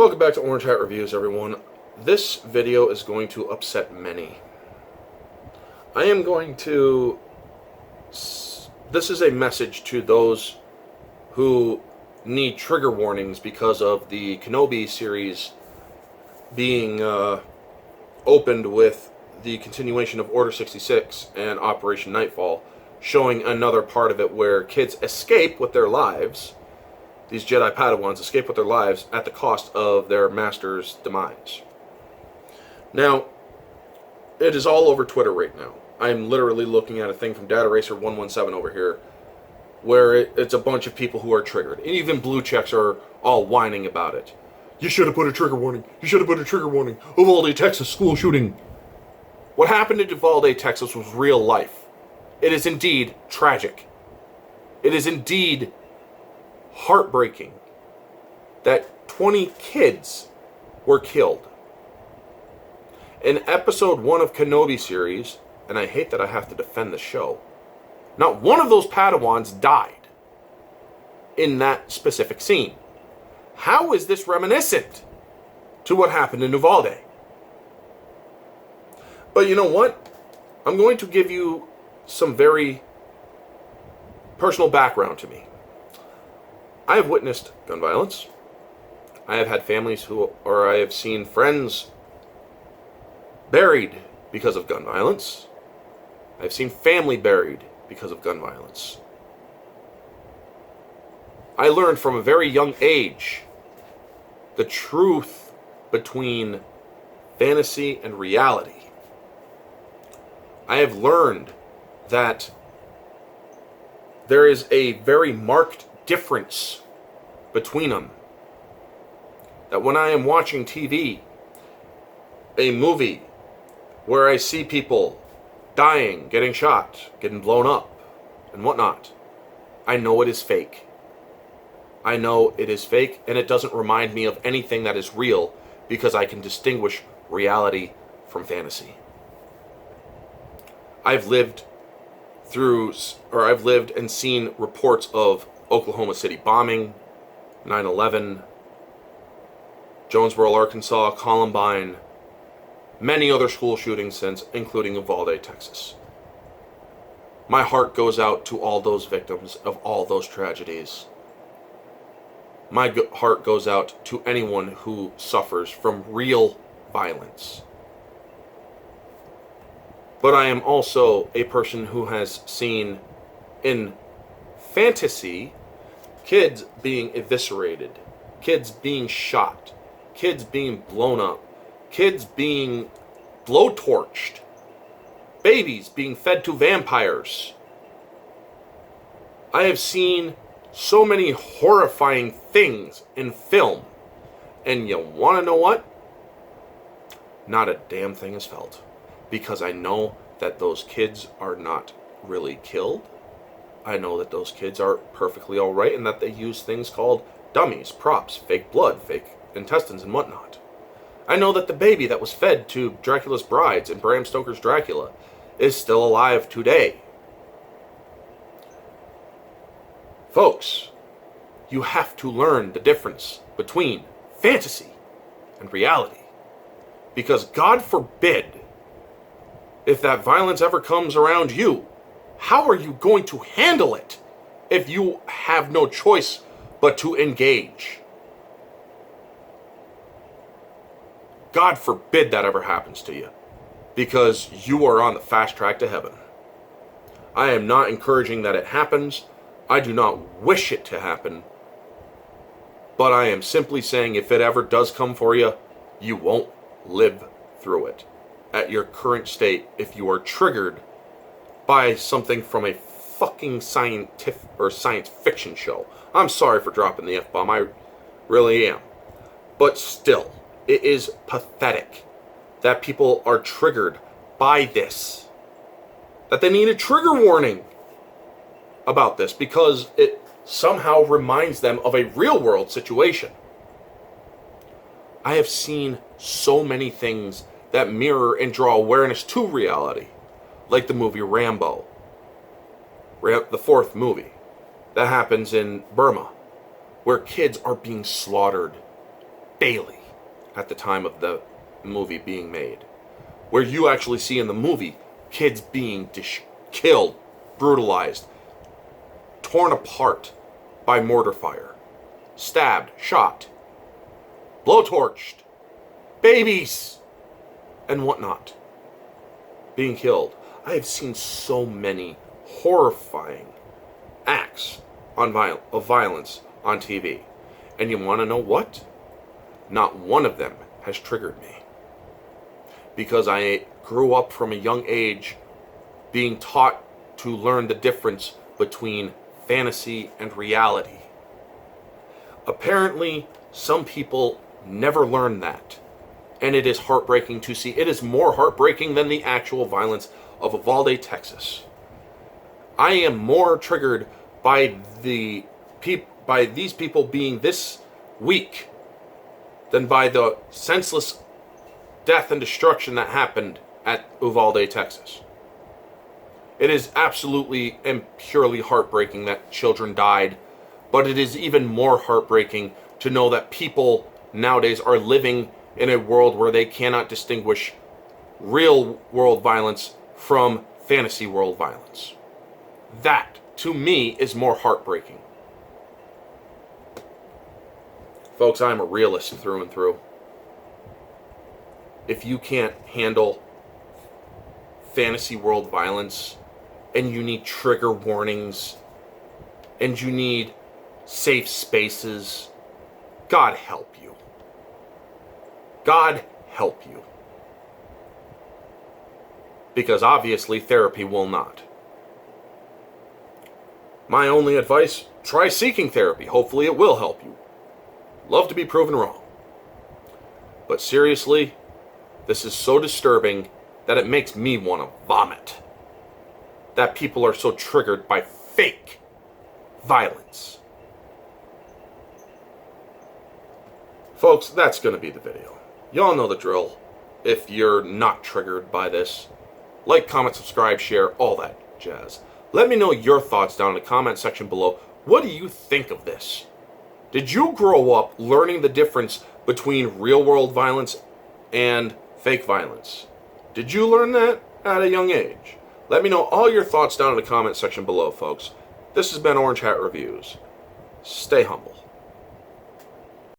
Welcome back to Orange Hat Reviews, everyone. This video is going to upset many. I am going to... This is a message to those who need trigger warnings because of the Kenobi series being opened with the continuation of Order 66 and Operation Nightfall, showing another part of it where kids escape with their lives. These Jedi Padawans escape with their lives at the cost of their master's demise. Now, it is all over Twitter right now. I'm literally looking at a thing from Data Racer 117 over here, where it's a bunch of people who are triggered. And even blue checks are all whining about it. You should have put a trigger warning. You should have put a trigger warning. Uvalde, Texas school shooting. What happened in Uvalde, Texas was real life. It is indeed tragic. It is indeed heartbreaking that 20 kids were killed. In episode 1 of Kenobi series, and I hate that I have to defend the show, not one of those Padawans died in that specific scene. How is this reminiscent to what happened in Uvalde? But you know what? I'm going to give you some very personal background to me. I have witnessed gun violence. I have had families I have seen friends buried because of gun violence. I've seen family buried because of gun violence. I learned from a very young age the truth between fantasy and reality. I have learned that there is a very marked difference between them. That when I am watching TV, a movie where I see people dying, getting shot, getting blown up, and whatnot, I know it is fake. I know it is fake, and it doesn't remind me of anything that is real because I can distinguish reality from fantasy. I've lived and seen reports of Oklahoma City bombing, 9/11, Jonesboro, Arkansas, Columbine, many other school shootings since, including Uvalde, Texas. My heart goes out to all those victims of all those tragedies. My heart goes out to anyone who suffers from real violence. But I am also a person who has seen in fantasy kids being eviscerated, kids being shot, kids being blown up, kids being blowtorched, babies being fed to vampires. I have seen so many horrifying things in film, and you want to know what? Not a damn thing is felt, because I know that those kids are not really killed. I know that those kids are perfectly alright and that they use things called dummies, props, fake blood, fake intestines, and whatnot. I know that the baby that was fed to Dracula's brides in Bram Stoker's Dracula is still alive today. Folks, you have to learn the difference between fantasy and reality. Because God forbid, if that violence ever comes around you, how are you going to handle it if you have no choice but to engage? God forbid that ever happens to you, because you are on the fast track to heaven. I am not encouraging that it happens. I do not wish it to happen. But I am simply saying if it ever does come for you, you won't live through it at your current state if you are triggered by something from a fucking scientific or science fiction show. I'm sorry for dropping the F-bomb, I really am. But still, it is pathetic that people are triggered by this. That they need a trigger warning about this because it somehow reminds them of a real world situation. I have seen so many things that mirror and draw awareness to reality, like the movie Rambo, the fourth movie that happens in Burma, where kids are being slaughtered daily at the time of the movie being made. Where you actually see in the movie kids being killed, brutalized, torn apart by mortar fire, stabbed, shot, blowtorched, babies, and whatnot being killed. I have seen so many horrifying acts of violence on TV. And you want to know what? Not one of them has triggered me. Because I grew up from a young age being taught to learn the difference between fantasy and reality. Apparently, some people never learn that. And it is heartbreaking to see. It is more heartbreaking than the actual violence of Uvalde, Texas. I am more triggered by these people being this weak than by the senseless death and destruction that happened at Uvalde, Texas. It is absolutely and purely heartbreaking that children died, but it is even more heartbreaking to know that people nowadays are living in a world where they cannot distinguish real world violence from fantasy world violence. That, to me, is more heartbreaking. Folks, I'm a realist through and through. If you can't handle fantasy world violence, and you need trigger warnings, and you need safe spaces, God help you. God help you. Because obviously therapy will not. My only advice, try seeking therapy. Hopefully it will help you. Love to be proven wrong. But seriously, this is so disturbing that it makes me want to vomit. That people are so triggered by fake violence. Folks, that's going to be the video. Y'all know the drill. If you're not triggered by this, like, comment, subscribe, share, all that jazz. Let me know your thoughts down in the comment section below. What do you think of this? Did you grow up learning the difference between real world violence and fake violence? Did you learn that at a young age? Let me know all your thoughts down in the comment section below, folks. This has been Orange Hat Reviews. Stay humble.